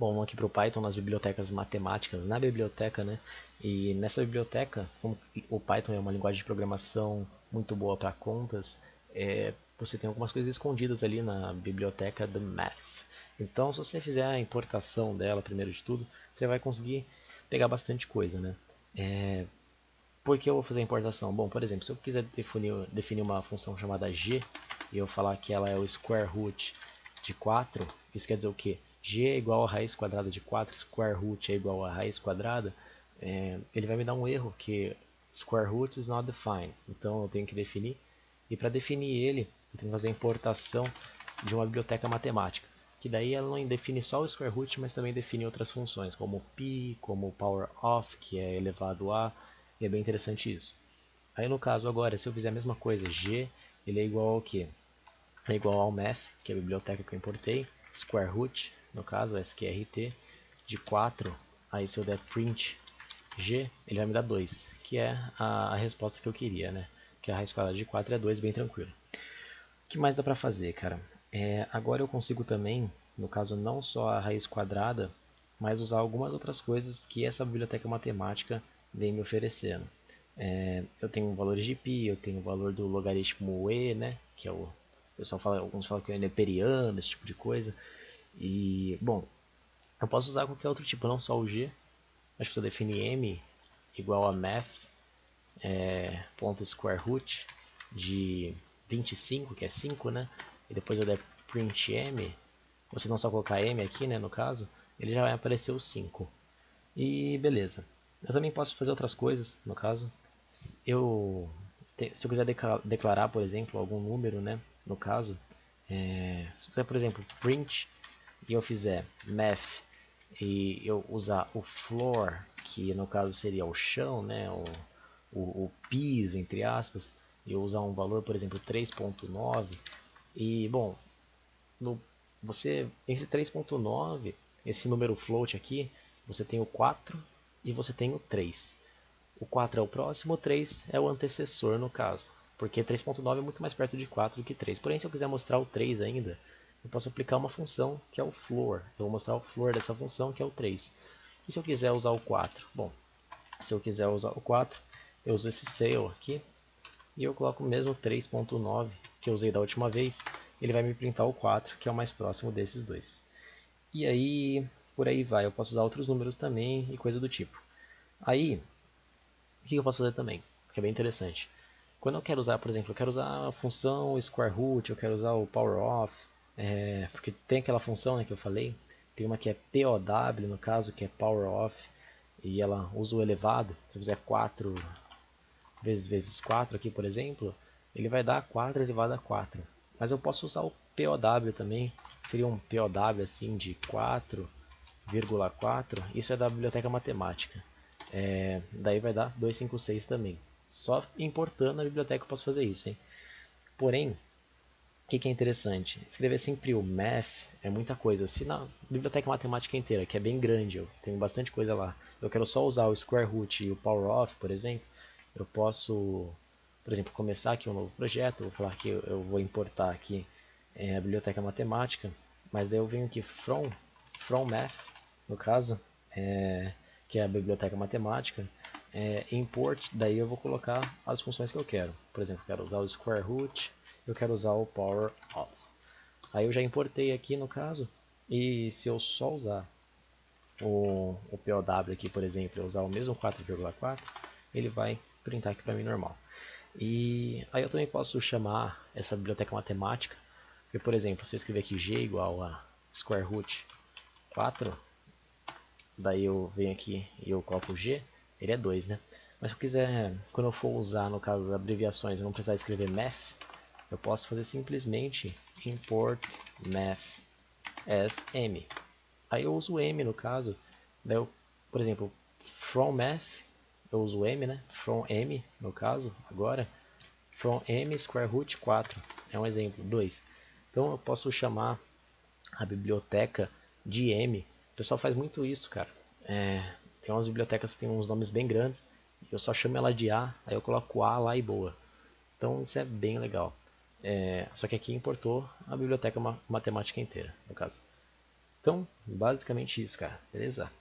Bom, vamos aqui para o Python, nas bibliotecas matemáticas, na biblioteca, né? E nessa biblioteca, como o Python é uma linguagem de programação muito boa para contas, você tem algumas coisas escondidas ali na biblioteca do Math. Então, se você fizer a importação dela, primeiro de tudo, você vai conseguir pegar bastante coisa, né? Por que eu vou fazer a importação? Bom, por exemplo, se eu quiser definir uma função chamada g e eu falar que ela é o square root de 4, isso quer dizer o quê? G é igual a raiz quadrada de 4, square root é igual a raiz quadrada, ele vai me dar um erro que square root is not defined. Então eu tenho que definir, e para definir ele, eu tenho que fazer a importação de uma biblioteca matemática, que daí ela não define só o square root, mas também define outras funções, como pi, como power of, que é elevado a, e é bem interessante isso. Aí no caso agora, se eu fizer a mesma coisa, g, ele é igual ao quê? É igual ao math, que é a biblioteca que eu importei, square root, no caso, sqrt, de 4, aí se eu der print g, ele vai me dar 2, que é a resposta que eu queria, né? Que a raiz quadrada de 4 é 2, bem tranquilo. O que mais dá pra fazer, cara? Agora eu consigo também, no caso não só a raiz quadrada, mas usar algumas outras coisas que essa biblioteca matemática vem me oferecendo. Eu tenho valores de π, eu tenho o valor do logaritmo e, né, que é o pessoal fala, alguns falam que é neperiano, esse tipo de coisa. E bom, eu posso usar qualquer outro tipo, não só o g. Acho que se eu definir m igual a math ponto square root de 25, que é 5, né? E depois eu der print m, ou se não só colocar m aqui, né, no caso, ele já vai aparecer o 5. E beleza. Eu também posso fazer outras coisas, no caso. Se eu quiser declarar, por exemplo, algum número, né, no caso, se eu quiser, por exemplo, print e eu fizer math e eu usar o floor, que no caso seria o chão, né, o piso, entre aspas, e eu usar um valor, por exemplo, 3.9, e bom, no, você entre 3.9, esse número float aqui, você tem o 4 e você tem o 3. O 4 é o próximo, o 3 é o antecessor no caso, porque 3.9 é muito mais perto de 4 do que 3. Porém, se eu quiser mostrar o 3 ainda, eu posso aplicar uma função que é o floor. Eu vou mostrar o floor dessa função que é o 3. E se eu quiser usar o 4? Bom, se eu quiser usar o 4, eu uso esse cell aqui e eu coloco o mesmo 3.9 que eu usei da última vez. Ele vai me printar o 4, que é o mais próximo desses dois. E aí, por aí vai. Eu posso usar outros números também e coisa do tipo. Aí, o que eu posso fazer também? Que é bem interessante. Quando eu quero usar, por exemplo, eu quero usar a função square root, eu quero usar o power of, porque tem aquela função, né, que eu falei, tem uma que é POW, no caso, que é power of, e ela usa o elevado. Se eu fizer 4 vezes 4 aqui, por exemplo, ele vai dar 4 elevado a 4. Mas eu posso usar o POW também, seria um POW assim de 4,4, isso é da biblioteca matemática. Daí vai dar 256 também. Só importando a biblioteca eu posso fazer isso, hein? Porém, o que é interessante? Escrever sempre o math é muita coisa. Se na biblioteca matemática inteira, que é bem grande, eu tenho bastante coisa lá, eu quero só usar o square root e o power of, por exemplo, eu posso, por exemplo, começar aqui um novo projeto, vou falar que eu vou importar aqui a biblioteca matemática, mas daí eu venho aqui from math, no caso, que é a biblioteca matemática, import, daí eu vou colocar as funções que eu quero. Por exemplo, eu quero usar o square root, eu quero usar o power of. Aí eu já importei aqui no caso, e se eu só usar o POW aqui, por exemplo, eu usar o mesmo 4,4, ele vai printar aqui para mim normal. E aí eu também posso chamar essa biblioteca matemática, porque, por exemplo, se eu escrever aqui g igual a square root 4, daí eu venho aqui e eu coloco o g, ele é 2, né? Mas se eu quiser, quando eu for usar, no caso das abreviações, eu não precisar escrever math, eu posso fazer simplesmente import math as m. Aí eu uso m no caso, daí eu, por exemplo, from math, eu uso m, né? From m no caso, agora, from m square root 4, é um exemplo, 2. Então eu posso chamar a biblioteca de m. O pessoal faz muito isso, cara. Tem umas bibliotecas que tem uns nomes bem grandes, eu só chamo ela de A, aí eu coloco A lá e boa. Então isso é bem legal. Só que aqui importou a biblioteca matemática inteira, no caso. Então, basicamente isso, cara. Beleza?